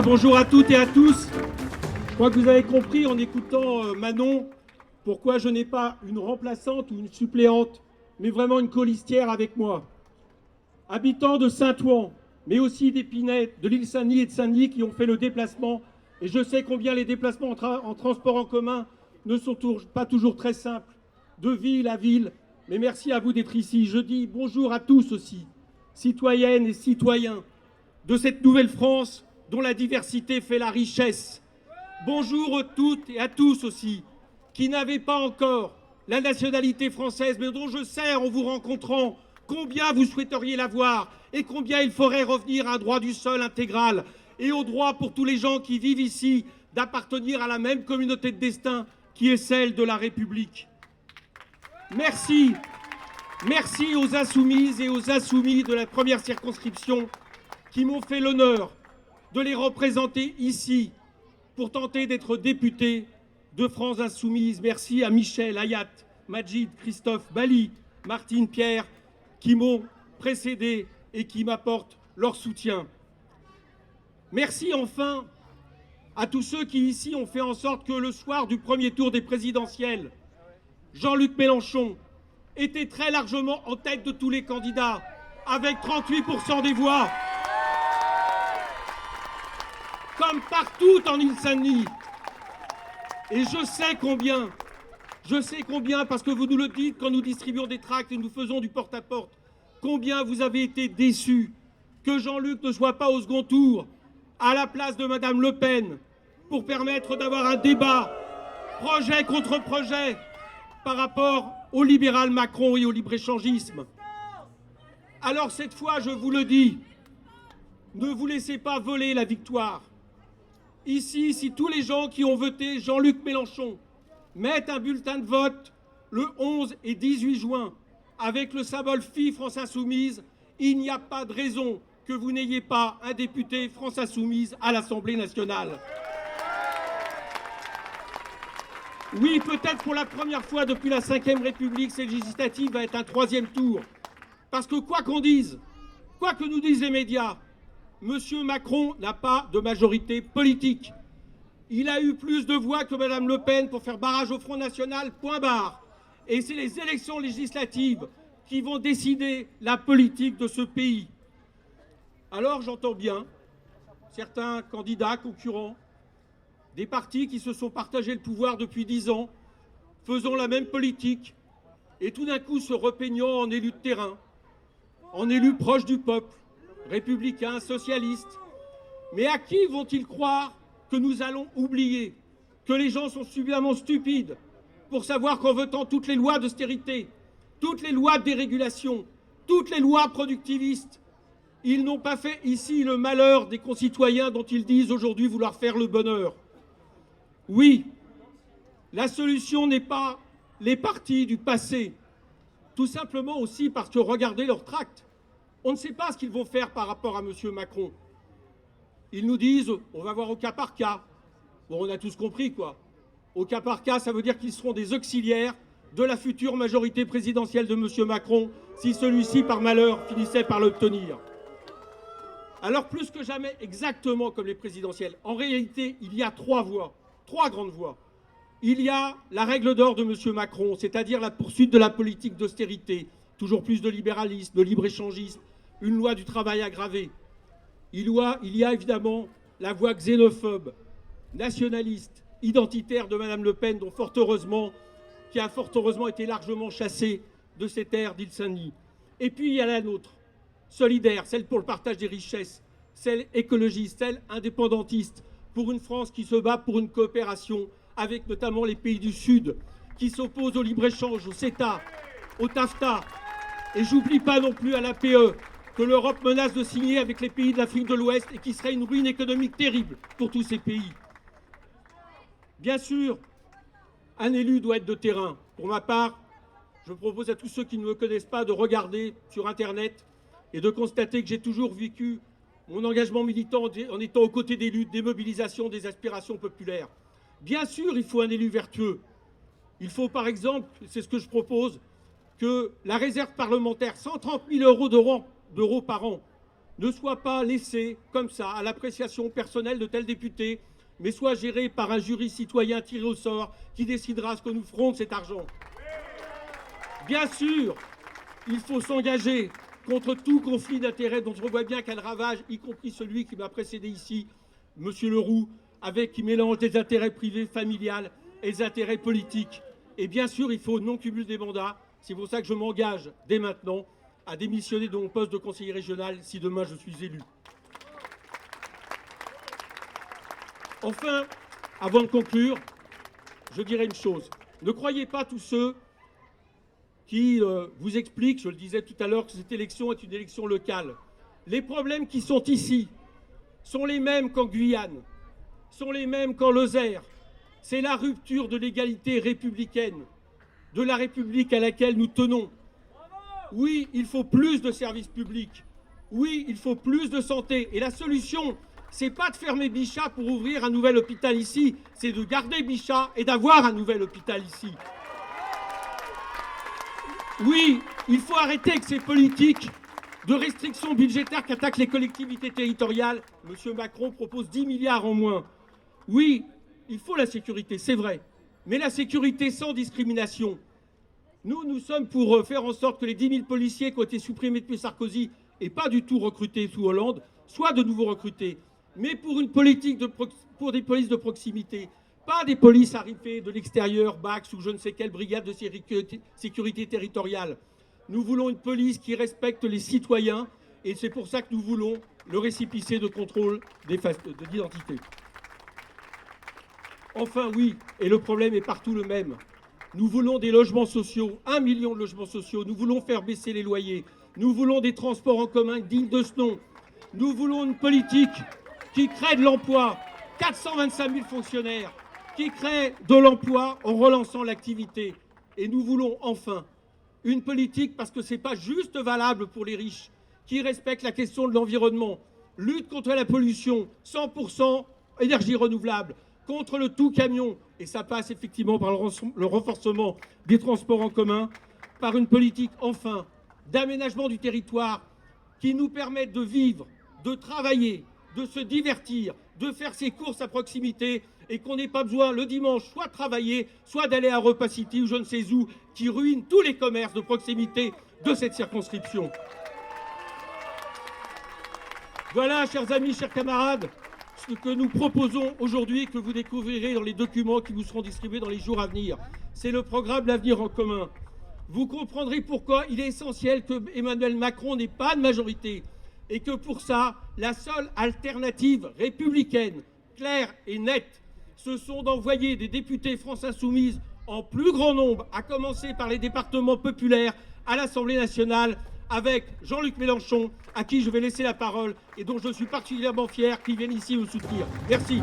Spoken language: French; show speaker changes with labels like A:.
A: Bien, bonjour à toutes et à tous. Je crois que vous avez compris en écoutant Manon pourquoi je n'ai pas une remplaçante ou une suppléante, mais vraiment une colistière avec moi. Habitants de Saint-Ouen, mais aussi d'Épinay, de l'île Saint-Denis et de Saint-Denis qui ont fait le déplacement. Et je sais combien les déplacements en transport en commun ne sont pas toujours très simples, de ville à ville. Mais merci à vous d'être ici. Je dis bonjour à tous aussi, citoyennes et citoyens de cette nouvelle France dont la diversité fait la richesse. Bonjour à toutes et à tous aussi, qui n'avaient pas encore la nationalité française, mais dont je sais en vous rencontrant combien vous souhaiteriez l'avoir et combien il faudrait revenir à un droit du sol intégral et au droit pour tous les gens qui vivent ici d'appartenir à la même communauté de destin qui est celle de la République. Merci. Merci aux insoumises et aux insoumis de la première circonscription qui m'ont fait l'honneur de les représenter ici pour tenter d'être député de France Insoumise. Merci à Michel, Hayat, Majid, Christophe, Bali, Martine, Pierre, qui m'ont précédé et qui m'apportent leur soutien. Merci enfin à tous ceux qui ici ont fait en sorte que le soir du premier tour des présidentielles, Jean-Luc Mélenchon était très largement en tête de tous les candidats, avec 38% des voix, comme partout en île Saint-Denis. Et je sais combien, parce que vous nous le dites quand nous distribuons des tracts et nous faisons du porte-à-porte, combien vous avez été déçus que Jean-Luc ne soit pas au second tour, à la place de Madame Le Pen, pour permettre d'avoir un débat, projet contre projet, par rapport au libéral Macron et au libre-échangisme. Alors cette fois, je vous le dis, ne vous laissez pas voler la victoire. Ici, si tous les gens qui ont voté Jean-Luc Mélenchon mettent un bulletin de vote le 11 et 18 juin avec le symbole Fi France Insoumise, il n'y a pas de raison que vous n'ayez pas un député France Insoumise à l'Assemblée nationale. Oui, peut-être pour la première fois depuis la Ve République, cette législative va être un troisième tour. Parce que quoi qu'on dise, quoi que nous disent les médias, M. Macron n'a pas de majorité politique. Il a eu plus de voix que Mme Le Pen pour faire barrage au Front National, point barre. Et c'est les élections législatives qui vont décider la politique de ce pays. Alors j'entends bien certains candidats concurrents, des partis qui se sont partagés le pouvoir depuis 10 ans, faisant la même politique, et tout d'un coup se repeignant en élus de terrain, en élus proches du peuple, républicains, socialistes. Mais à qui vont-ils croire que nous allons oublier que les gens sont suffisamment stupides pour savoir qu'en votant toutes les lois d'austérité, toutes les lois de dérégulation, toutes les lois productivistes, ils n'ont pas fait ici le malheur des concitoyens dont ils disent aujourd'hui vouloir faire le bonheur. Oui, la solution n'est pas les partis du passé, tout simplement aussi parce que regardez leurs tracts. On ne sait pas ce qu'ils vont faire par rapport à M. Macron. Ils nous disent, on va voir au cas par cas. Bon, on a tous compris, quoi. Au cas par cas, ça veut dire qu'ils seront des auxiliaires de la future majorité présidentielle de M. Macron, si celui-ci, par malheur, finissait par l'obtenir. Alors, plus que jamais, exactement comme les présidentielles, en réalité, il y a trois voies, trois grandes voies. Il y a la règle d'or de M. Macron, c'est-à-dire la poursuite de la politique d'austérité, toujours plus de libéralisme, de libre-échangisme, une loi du travail aggravée. Il y a évidemment la voie xénophobe, nationaliste, identitaire de Mme Le Pen, qui a fort heureusement été largement chassée de ces terres d'île Saint-Denis. Et puis il y a la nôtre, solidaire, celle pour le partage des richesses, celle écologiste, celle indépendantiste, pour une France qui se bat pour une coopération avec notamment les pays du Sud, qui s'opposent au libre-échange, au CETA, au TAFTA. Et j'oublie pas non plus à l'APE, que l'Europe menace de signer avec les pays de l'Afrique de l'Ouest et qui serait une ruine économique terrible pour tous ces pays. Bien sûr, un élu doit être de terrain. Pour ma part, je propose à tous ceux qui ne me connaissent pas de regarder sur Internet et de constater que j'ai toujours vécu mon engagement militant en étant aux côtés des luttes, des mobilisations, des aspirations populaires. Bien sûr, il faut un élu vertueux. Il faut par exemple, c'est ce que je propose, que la réserve parlementaire, 130 000 euros par an, ne soit pas laissé comme ça à l'appréciation personnelle de tel député, mais soit géré par un jury citoyen tiré au sort qui décidera ce que nous ferons de cet argent. Bien sûr, il faut s'engager contre tout conflit d'intérêts dont on voit bien qu'elle ravage, y compris celui qui m'a précédé ici, M. Leroux, qui mélange des intérêts privés, familiales et des intérêts politiques. Et bien sûr, il faut non-cumul des mandats. C'est pour ça que je m'engage dès maintenant à démissionner de mon poste de conseiller régional si demain je suis élu. Enfin, avant de conclure, je dirais une chose. Ne croyez pas tous ceux qui vous expliquent, je le disais tout à l'heure, que cette élection est une élection locale. Les problèmes qui sont ici sont les mêmes qu'en Guyane, sont les mêmes qu'en Lozère. C'est la rupture de l'égalité républicaine, de la République à laquelle nous tenons. Oui, il faut plus de services publics. Oui, il faut plus de santé. Et la solution, c'est pas de fermer Bichat pour ouvrir un nouvel hôpital ici, c'est de garder Bichat et d'avoir un nouvel hôpital ici. Oui, il faut arrêter avec ces politiques de restrictions budgétaires qui attaquent les collectivités territoriales. Monsieur Macron propose 10 milliards en moins. Oui, il faut la sécurité, c'est vrai, mais la sécurité sans discrimination. Nous sommes pour faire en sorte que les 10 000 policiers qui ont été supprimés depuis Sarkozy et pas du tout recrutés sous Hollande soient de nouveau recrutés, mais pour une politique pour des polices de proximité, pas des polices arrivées de l'extérieur, Bax ou je ne sais quelle brigade de sécurité territoriale. Nous voulons une police qui respecte les citoyens et c'est pour ça que nous voulons le récépissé de contrôle d'identité. Enfin oui, et le problème est partout le même. Nous voulons des logements sociaux, 1 million de logements sociaux. Nous voulons faire baisser les loyers. Nous voulons des transports en commun dignes de ce nom. Nous voulons une politique qui crée de l'emploi, 425 000 fonctionnaires, qui crée de l'emploi en relançant l'activité. Et nous voulons enfin une politique, parce que ce n'est pas juste valable pour les riches, qui respecte la question de l'environnement, lutte contre la pollution, 100% énergie renouvelable, contre le tout camion, et ça passe effectivement par le renforcement des transports en commun, par une politique enfin d'aménagement du territoire qui nous permette de vivre, de travailler, de se divertir, de faire ses courses à proximité et qu'on n'ait pas besoin le dimanche soit de travailler, soit d'aller à Repas City ou je ne sais où, qui ruine tous les commerces de proximité de cette circonscription. Voilà, chers amis, chers camarades, ce que nous proposons aujourd'hui, que vous découvrirez dans les documents qui vous seront distribués dans les jours à venir. C'est le programme L'Avenir en commun. Vous comprendrez pourquoi il est essentiel que Emmanuel Macron n'ait pas de majorité et que pour ça, la seule alternative républicaine, claire et nette, ce sont d'envoyer des députés France Insoumise en plus grand nombre, à commencer par les départements populaires, à l'Assemblée nationale, avec Jean-Luc Mélenchon, à qui je vais laisser la parole et dont je suis particulièrement fier qu'il vienne ici nous soutenir. Merci.